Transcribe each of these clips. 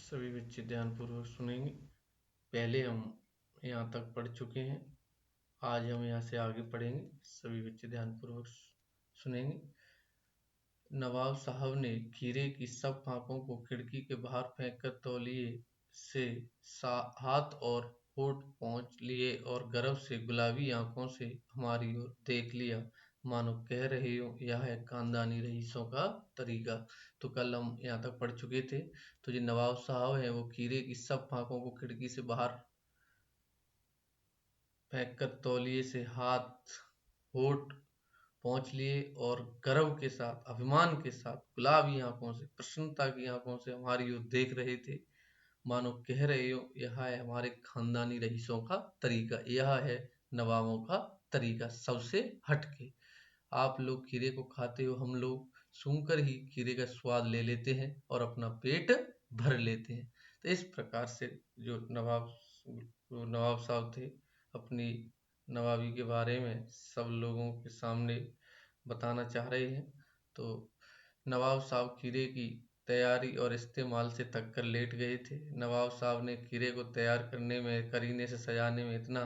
सभी बच्चे ध्यानपूर्वक सुनेंगे। पहले हम यहाँ तक पढ़ चुके हैं, आज हम यहाँ से आगे पढ़ेंगे। सभी बच्चे ध्यानपूर्वक सुनेंगे। नवाब साहब ने खीरे की सब फांकों को खिड़की के बाहर फेंककर तौलिए से हाथ और होठ पोंछ लिए और गर्व से गुलाबी आंखों से हमारी ओर देख लिया, मानो कह रहे हो यह है खानदानी रईसों का तरीका। तो कल हम यहाँ तक पढ़ चुके थे। तो जो नवाब साहब हैं वो खीरे की सब फांकों को खिड़की से बाहर फेंककर तौलिए से हाथ होठ पहुंच लिए और गर्व के साथ, अभिमान के साथ, गुलाबी आंखों से, प्रसन्नता की आंखों से हमारी ओर देख रहे थे, मानो कह रहे हो यह है हमारे खानदानी रईसों का तरीका, यह है नवाबों का तरीका, सबसे हटके। आप लोग खीरे को खाते हो, हम लोग सूंघकर ही खीरे का स्वाद ले लेते हैं और अपना पेट भर लेते हैं। तो इस प्रकार से जो नवाब साहब थे अपनी नवाबी के बारे में सब लोगों के सामने बताना चाह रहे हैं। तो नवाब साहब खीरे की तैयारी और इस्तेमाल से थक कर लेट गए थे। नवाब साहब ने खीरे को तैयार करने में, करीने से सजाने में इतना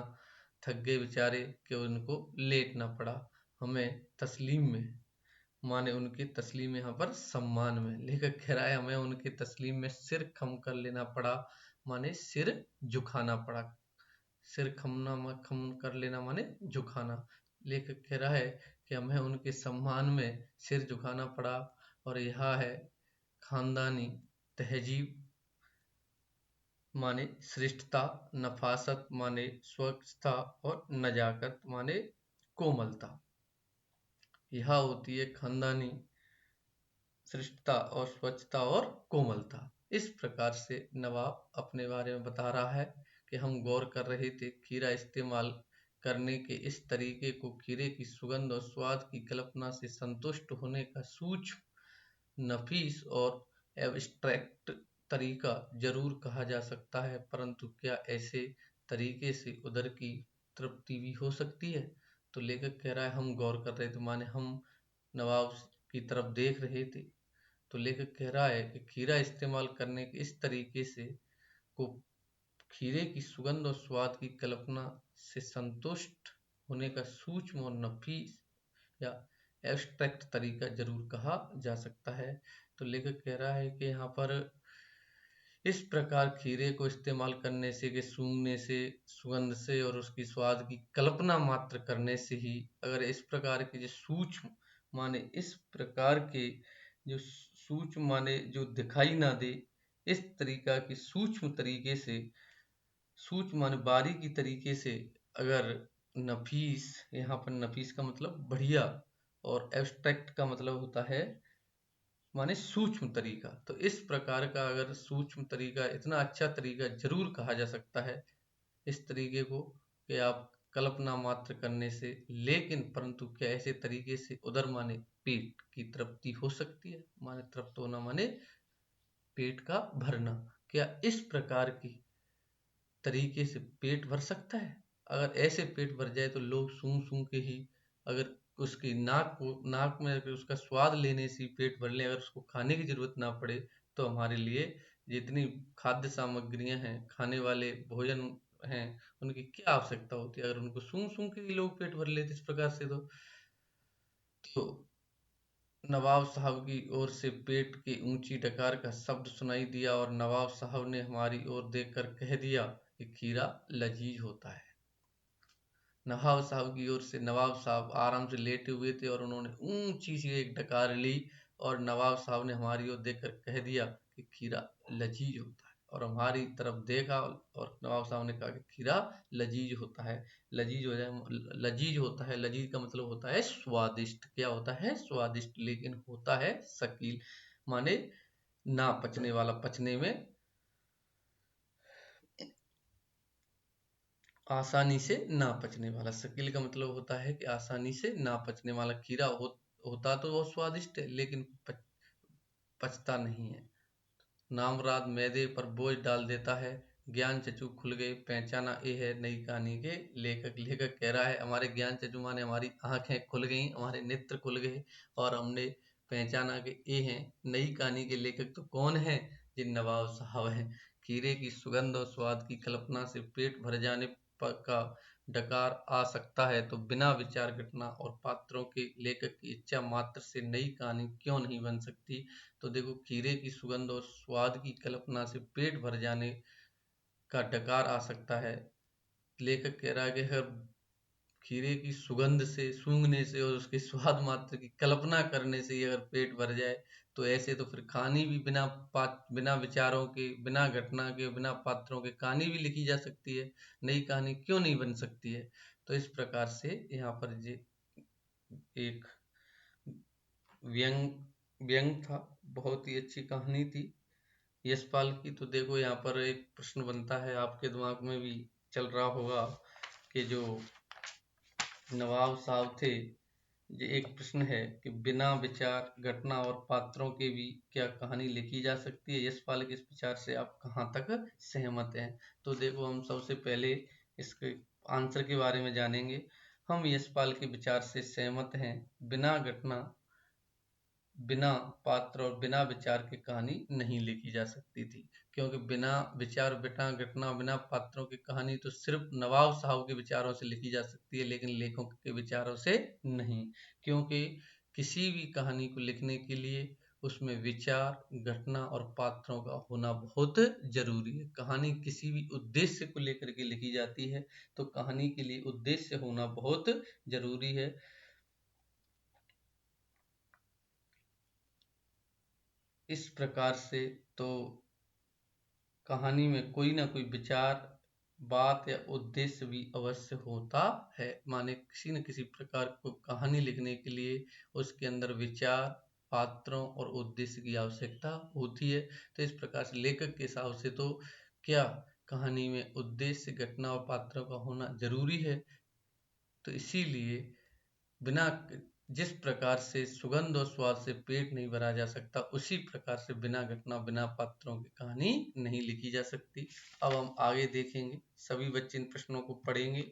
थक गए बेचारे कि उनको लेटना पड़ा। हमें तस्लीम में, माने उनकी तस्लीम यहाँ पर सम्मान में, लेखक कह रहा है हमें उनकी तस्लीम में सिर खम कर लेना पड़ा, माने सिर झुकाना पड़ा। सिर खम कर लेना माने झुकाना। लेखक कह रहा है कि हमें उनके सम्मान में सिर झुकाना पड़ा और यह है खानदानी तहजीब माने श्रेष्ठता, नफासत माने स्वच्छता और नजाकत माने कोमलता। यह होती है खानदानी श्रेष्ठता और स्वच्छता और कोमलता। इस प्रकार से नवाब अपने बारे में बता रहा है कि हम गौर कर रहे थे खीरा इस्तेमाल करने के इस तरीके को खीरे की सुगंध और स्वाद की कल्पना से संतुष्ट होने का सूक्ष्म, नफीस और एब्स्ट्रैक्ट तरीका जरूर कहा जा सकता है, परंतु क्या ऐसे तरीके से उदर की तृप्ति भी हो सकती है? तो लेखक कह रहा है हम गौर कर रहे थे, माने हम नवाब की तरफ देख रहे थे। तो लेखक कह रहा है कि खीरा इस्तेमाल करने के इस तरीके से को खीरे की सुगंध और स्वाद की कल्पना से संतुष्ट होने का सूक्ष्म और नफीस या एब्स्ट्रैक्ट तरीका जरूर कहा जा सकता है। तो लेखक कह रहा है कि यहाँ पर इस प्रकार खीरे को इस्तेमाल करने से, कि सूंघने से, सुगंध से और उसकी स्वाद की कल्पना मात्र करने से ही, अगर इस प्रकार के जो सूक्ष्म माने इस प्रकार के जो सूक्ष्म माने जो दिखाई ना दे, इस तरीका की सूक्ष्म तरीके से, सूक्ष्म माने बारीकी तरीके से, अगर नफीस, यहाँ पर नफीस का मतलब बढ़िया और एब्स्ट्रैक्ट का मतलब होता है माने सूक्ष्म तरीका। तो इस प्रकार का अगर सूक्ष्म तरीका, इतना अच्छा तरीका जरूर कहा जा सकता है इस तरीके को कि आप कल्पना मात्र करने से, लेकिन परंतु क्या ऐसे तरीके से उदर माने पेट की तृप्ति हो सकती है? माने तृप्त होना माने पेट का भरना। क्या इस प्रकार की तरीके से पेट भर सकता है? अगर ऐसे पेट भर जाए तो लोग सूंघ सूंघ के ही, अगर उसकी नाक में अगर उसका स्वाद लेने से पेट भर ले, अगर उसको खाने की जरूरत ना पड़े, तो हमारे लिए जितनी खाद्य सामग्रियां हैं, खाने वाले भोजन हैं, उनकी क्या आवश्यकता होती है? अगर उनको सूंघ सूंघ के ही लोग पेट भर लेते इस प्रकार से, तो नवाब साहब की ओर से पेट की ऊंची डकार का शब्द सुनाई दिया और नवाब साहब ने हमारी ओर देखकर कह दिया कि खीरा लजीज होता है। नवाब साहब की ओर से, नवाब साहब आराम से लेटे हुए थे और उन्होंने ऊंची सी एक डकार ली और नवाब साहब ने हमारी ओर देखकर कह दिया कि खीरा लजीज होता है, और हमारी तरफ देखा और नवाब साहब ने कहा कि खीरा लजीज होता है। लजीज हो जाए, लजीज होता है, लजीज का मतलब होता है स्वादिष्ट। क्या होता है? स्वादिष्ट। लेकिन होता है शकील, माने ना पचने वाला, पचने में आसानी से ना पचने वाला। शकील का मतलब होता है कि आसानी से ना पचने वाला। खीरा होता तो बहुत स्वादिष्ट है, लेकिन पचता नहीं है। नामराद मैदे पर बोझ डाल देता है। ज्ञान चचु खुल गए, पहचाना ये है नई कहानी के लेखक कह रहा है हमारे ज्ञान चचु माने हमारी आंखें खुल गई, हमारे नेत्र खुल गए और हमने पहचाना कि ये हैं नई कहानी के लेखक। तो कौन है? ये नवाब साहब है। खीरे की सुगंध और स्वाद की कल्पना से पेट भर जाने का डकार आ सकता है, तो बिना विचार घटना और पात्रों के लेखक की इच्छा मात्र से नई कहानी क्यों नहीं बन सकती। तो देखो, खीरे की सुगंध और स्वाद की कल्पना से पेट भर जाने का डकार आ सकता है। लेखक कह रहा है कि अगर खीरे की सुगंध से, सूंघने से और उसके स्वाद मात्र की कल्पना करने से ही अगर पेट भर जाए, तो ऐसे तो फिर कहानी भी बिना विचारों के, बिना घटना के, बिना पात्रों के कहानी भी लिखी जा सकती है। नई कहानी क्यों नहीं बन सकती है। तो इस प्रकार से यहाँ पर ये एक व्यंग व्यंग था, बहुत ही अच्छी कहानी थी यशपाल की। तो देखो, यहाँ पर एक प्रश्न बनता है, आपके दिमाग में भी चल रहा होगा कि जो नवाब साहब थे, ये एक प्रश्न है कि बिना विचार घटना और पात्रों के भी क्या कहानी लिखी जा सकती है। यशपाल के इस विचार से आप कहाँ तक सहमत हैं। तो देखो, हम सबसे पहले इसके आंसर के बारे में जानेंगे। हम यशपाल के विचार से सहमत हैं। बिना घटना, बिना पात्र और बिना विचार की कहानी नहीं लिखी जा सकती थी, क्योंकि बिना विचार, बिना घटना, बिना पात्रों की कहानी तो सिर्फ नवाब साहब के विचारों से लिखी जा सकती है, लेकिन लेखकों के विचारों से नहीं। क्योंकि किसी भी कहानी को लिखने के लिए उसमें विचार, घटना और पात्रों का होना बहुत जरूरी है। कहानी किसी भी उद्देश्य को लेकर के लिखी जाती है, तो कहानी के लिए उद्देश्य होना बहुत जरूरी है। इस प्रकार से तो कहानी में कोई ना कोई विचार, बात या उद्देश्य भी अवश्य होता है। माने किसी न किसी प्रकार को कहानी लिखने के लिए उसके अंदर विचार, पात्रों और उद्देश्य की आवश्यकता होती है। तो इस प्रकार से लेखक के हिसाब से तो क्या कहानी में उद्देश्य, घटना और पात्रों का होना जरूरी है। तो इसीलिए बिना जिस प्रकार से सुगंध और स्वाद से पेट नहीं भरा जा सकता, उसी प्रकार से बिना घटना, बिना पात्रों की कहानी नहीं लिखी जा सकती। अब हम आगे देखेंगे, सभी बच्चे इन प्रश्नों को पढ़ेंगे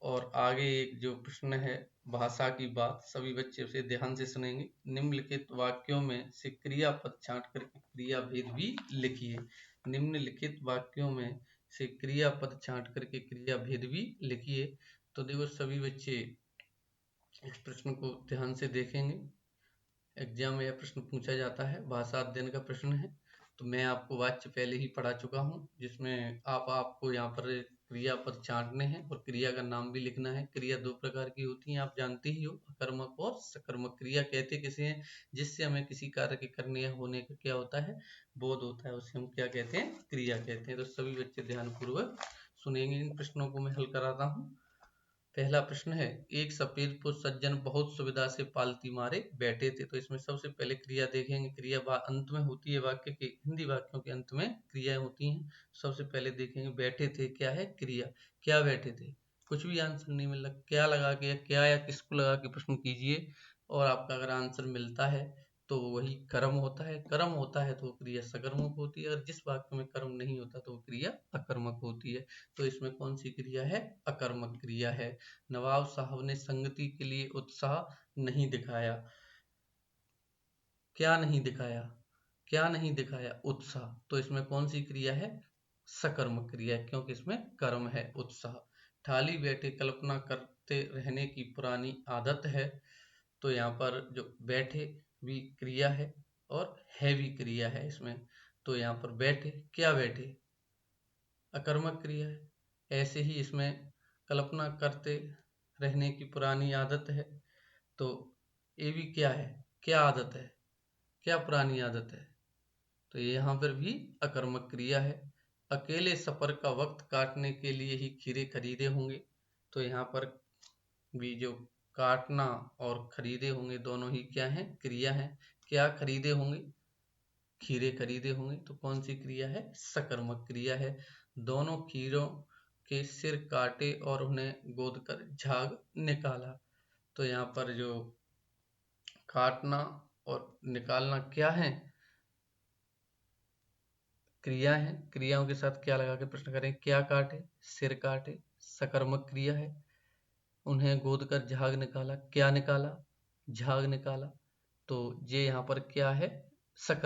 और आगे एक जो प्रश्न है भाषा की बात, सभी बच्चे उसे ध्यान से सुनेंगे। निम्नलिखित वाक्यों में से क्रियापद छांट करके क्रियाभेद भी लिखिए। निम्नलिखित वाक्यों में से क्रियापद छांट करके क्रियाभेद भी लिखिए। तो देखो, सभी बच्चे इस प्रश्न को ध्यान से देखेंगे। एग्जाम में यह प्रश्न पूछा जाता है, भाषा अध्ययन का प्रश्न है। तो मैं आपको वाक्य पहले ही पढ़ा चुका हूँ, जिसमें आपको यहाँ पर क्रियापद छांटने हैं और क्रिया का नाम भी लिखना है। क्रिया दो प्रकार की होती हैं, आप जानते ही हो, अकर्मक और सकर्मक। क्रिया कहते किसे हैं, जिससे हमें किसी कार्य के करने या होने का क्या होता है, बोध होता है, उसे हम क्या कहते हैं, क्रिया कहते हैं। तो सभी बच्चे ध्यानपूर्वक सुनेंगे। इन प्रश्नों को मैं हल कराता हूँ। पहला प्रश्न है, एक सफेद पुरुष सज्जन बहुत सुविधा से पालती मारे बैठे थे। तो इसमें सबसे पहले क्रिया देखेंगे। क्रिया अंत में होती है, वाक्य के, हिंदी वाक्यों के अंत में क्रियाएं होती हैं। सबसे पहले देखेंगे बैठे थे क्या है, क्रिया। क्या बैठे थे, कुछ भी आंसर नहीं मिल रहा, क्या लगा के, क्या या किसको लगा के प्रश्न कीजिए, और आपका अगर आंसर मिलता है तो वही कर्म होता है। कर्म होता है तो वो क्रिया सकर्मक होती है, और जिस वाक्य में कर्म नहीं होता तो वो क्रिया अकर्मक होती है। तो इसमें कौन सी क्रिया है, अकर्मक क्रिया है। नवाब साहब ने संगति के लिए उत्साह नहीं दिखाया। क्या नहीं दिखाया, क्या नहीं दिखाया, उत्साह। तो इसमें कौन सी क्रिया है, सकर्मक क्रिया है, क्योंकि इसमें कर्म है, उत्साह। ठाली बैठे कल्पना करते रहने की पुरानी आदत है। तो यहाँ पर जो बैठे भी क्रिया है और है भी क्रिया है इसमें। तो यहाँ पर बैठे, क्या बैठे, अकर्मक क्रिया है। ऐसे ही इसमें कल्पना करते रहने की पुरानी आदत है। तो ये भी क्या है, क्या आदत है, क्या पुरानी आदत है। तो ये यहाँ पर भी अकर्मक क्रिया है। अकेले सफर का वक्त काटने के लिए ही खीरे खरीदे होंगे। तो यहाँ पर भी जो काटना और खरीदे होंगे, दोनों ही क्या है, क्रिया है। क्या खरीदे होंगे, खीरे खरीदे होंगे। तो कौन सी क्रिया है, सकर्मक क्रिया है। दोनों खीरों के सिर काटे और उन्हें गोद कर झाग निकाला। तो यहाँ पर जो काटना और निकालना क्या है, क्रिया है। क्रियाओं के साथ क्या लगा के प्रश्न करें, क्या काटे, सिर काटे, सकर्मक क्रिया है। उन्हें गोद कर झाग निकाला, क्या निकाला, झाग निकाला। तो ये यहाँ पर क्या है, सकर्मक